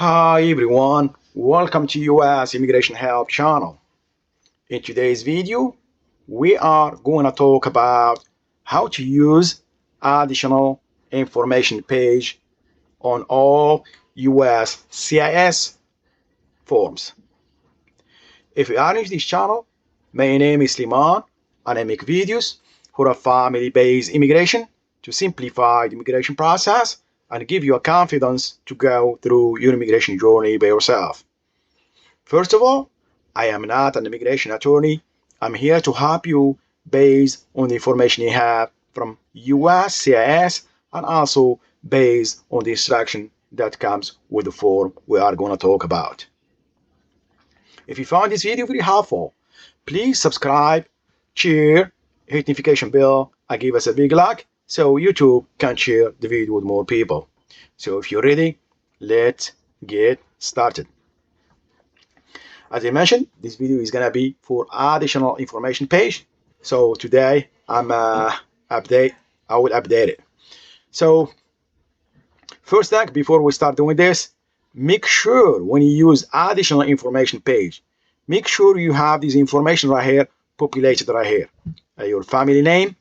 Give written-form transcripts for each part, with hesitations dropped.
Hi everyone, welcome to US Immigration Help channel. In today's video, we are going to talk about how to use additional information page on all USCIS forms. If you are new to this channel, my name is Liman and I make videos for a family-based immigration to simplify the immigration process and give you a confidence to go through your immigration journey by yourself. First of all, I am not an immigration attorney. I'm here to help you based on the information you have from USCIS and also based on the instruction that comes with the form we are going to talk about. If you found this video very helpful, please subscribe, share, hit notification bell, and give us a big like so YouTube can share the video with more people. So if you're ready, let's get started. As I mentioned, this video is gonna be for additional information page. So today I will update it. So first thing, before we start doing this, make sure when you use additional information page, make sure you have this information right here, populated right here. Your family name,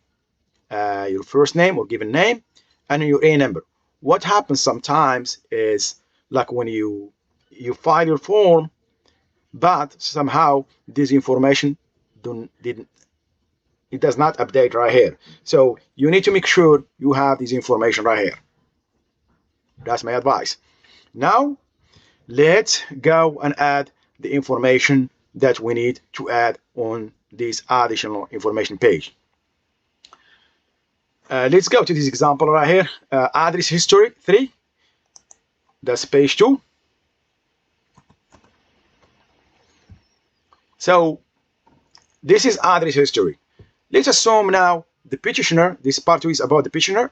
your first name or given name, and your A number. What happens sometimes is like when you file your form, but somehow this information it does not update right here. So you need to make sure you have this information right here. That's my advice. Now let's go and add the information that we need to add on this additional information page. Let's go to this example right here. Address history 3. That's page 2. So this is address history. Let's assume now the petitioner, this part 2 is about the petitioner.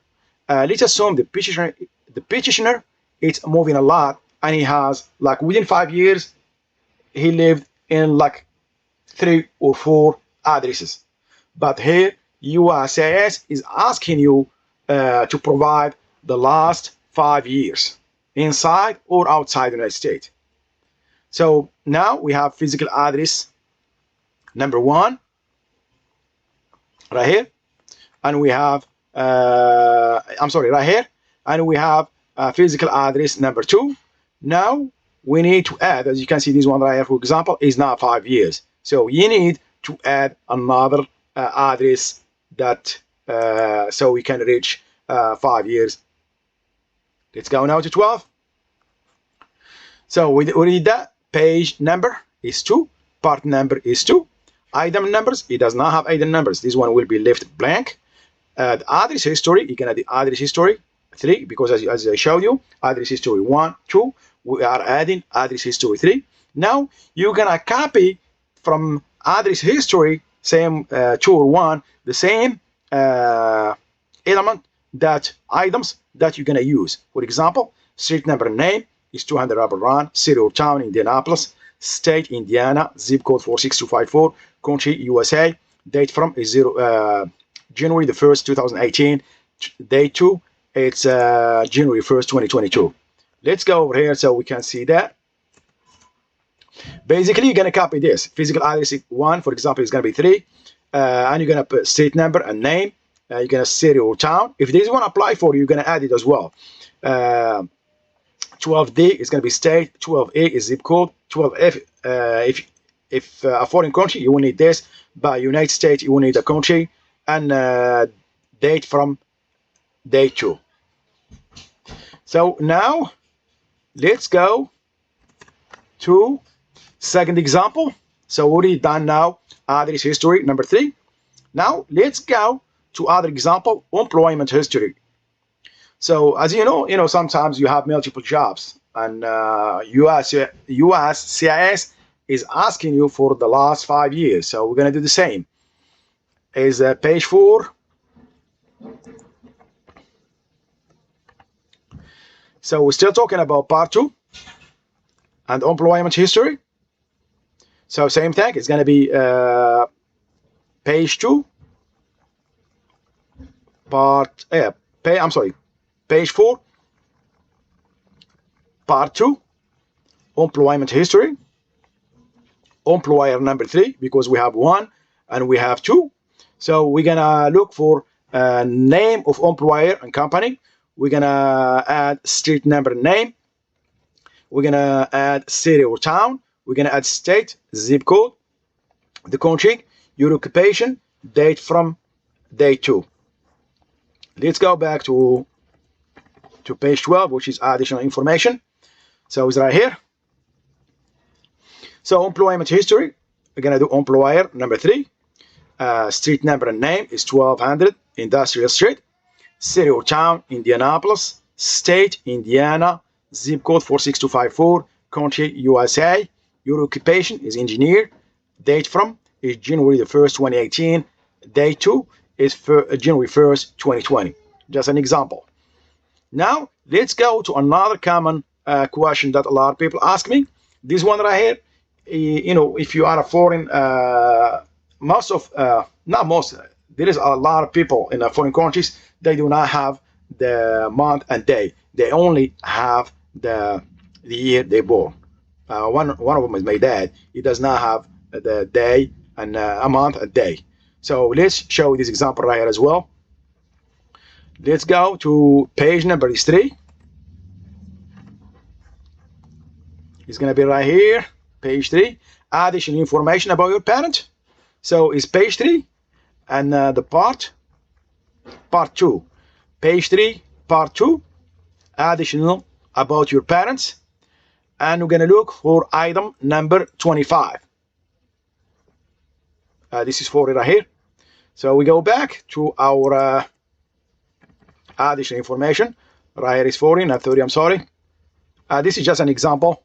Let's assume the petitioner is moving a lot and he has like within 5 years he lived in like 3 or 4 addresses. But here USCIS is asking you to provide the last 5 years inside or outside the United States. So now we have physical address number 1 right here, and we have right here, and we have physical address number 2. Now we need to add, as you can see, this one right here, for example, is now 5 years. So you need to add another address that so we can reach 5 years. Let's go now to 12. So we did that. Page number is 2. Part number is 2. Item numbers, it does not have item numbers. This one will be left blank. The address history, you can add the address history 3 because as I showed you, address history 1, 2. We are adding address history 3. Now you're gonna copy from address history same 2 or 1 the same element that items that you're gonna use. For example, street number and name is 200 Rubber Run, city or town Indianapolis, state Indiana, zip code 46254, country USA, date from is January the 1st 2018, day 2 it's January 1st 2022. Let's go over here so we can see that. Basically, you're gonna copy this physical address 1, for example, is gonna be 3, and you're gonna put street number and name. You're gonna city or town. If this one apply for you, you're gonna add it as well. 12D is gonna be state. 12A is zip code. 12F if a foreign country, you will need this. By United States, you will need a country and date from day 2. So now let's go to second example. So already done now address history number 3. Now let's go to other example, employment history. So as you know sometimes you have multiple jobs, and USCIS is asking you for the last 5 years. So we're gonna do the same. Is page 4. So we're still talking about part 2 and employment history. So same thing, it's gonna be page 2, page 4, part 2, employment history, employer number 3, because we have 1 and we have 2. So we're gonna look for name of employer and company. We're gonna add street number and name. We're gonna add city or town. We're gonna add state, zip code, the country, your occupation, date from day 2. Let's go back to page 12, which is additional information. So it's right here. So employment history, we're gonna do employer number 3. Street number and name is 1200 Industrial Street. City or town, Indianapolis. State, Indiana. Zip code 46254. Country, USA. Your occupation is engineer. Date from is January the 1st, 2018. Day 2 is January 1st, 2020. Just an example. Now, let's go to another common question that a lot of people ask me. This one right here, you know, if you are a foreign, there is a lot of people in foreign countries, they do not have the month and day. They only have the year they born. One of them is my dad. He does not have the day and a month and day. So let's show this example right here as well. Let's go to page number 3. It's gonna be right here, page 3. Additional information about your parent. So it's page 3 and the part 2. Page 3, part 2. Additional about your parents. And we're gonna look for item number 25. This is for it right here. So we go back to our additional information. Right here is 40, not 30, I'm sorry. This is just an example.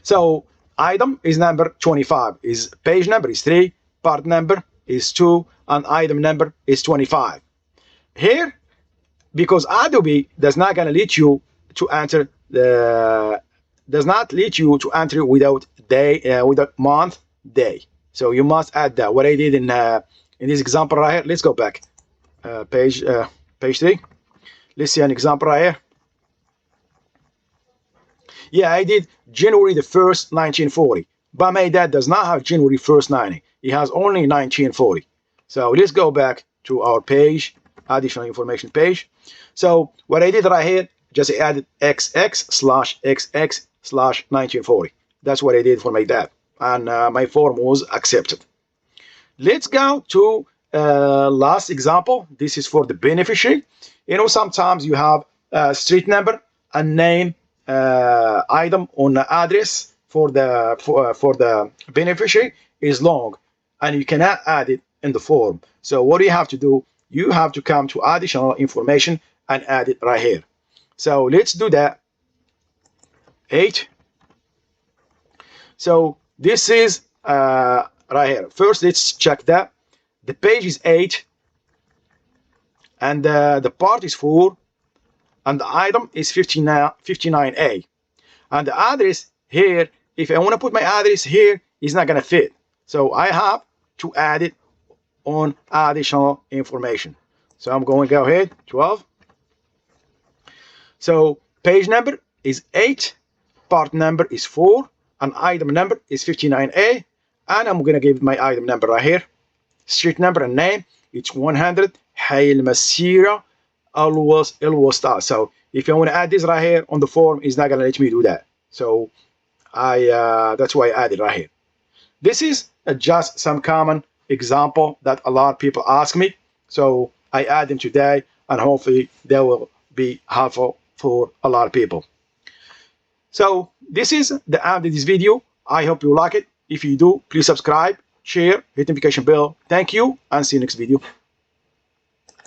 So item is number 25. Is page number is 3, part number is 2, and item number is 25. Here, because Adobe does not gonna let you to enter without day, without month, day. So you must add that. What I did in this example right here. Let's go back. Page 3. Let's see an example right here. Yeah, I did January the 1st, 1940. But my dad does not have January 1st, 90. He has only 1940. So let's go back to our page, additional information page. So what I did right here, just added XX/XX/1940. That's what I did for my dad. And my form was accepted. Let's go to last example. This is for the beneficiary. You know, sometimes you have a street number and name item on the address for the beneficiary is long, and you cannot add it in the form. So what do you have to do? You have to come to additional information and add it right here. So let's do that. 8. So this is right here. First, let's check that. The page is 8, and the part is 4, and the item is 59A. And the address here, if I want to put my address here, it's not going to fit. So I have to add it on additional information. So I'm going to go ahead, 12. So page number is 8, part number is 4, and item number is 59A. And I'm going to give my item number right here. Street number and name, it's 100 Hay al-Masira al-Wasta. So if I want to add this right here on the form, it's not going to let me do that. So that's why I added right here. This is just some common example that a lot of people ask me. So I add them today, and hopefully they will be helpful for a lot of people. So this is the end of this video. I hope you like it. If you do, please subscribe, share, hit the notification bell. Thank you, and see you next video.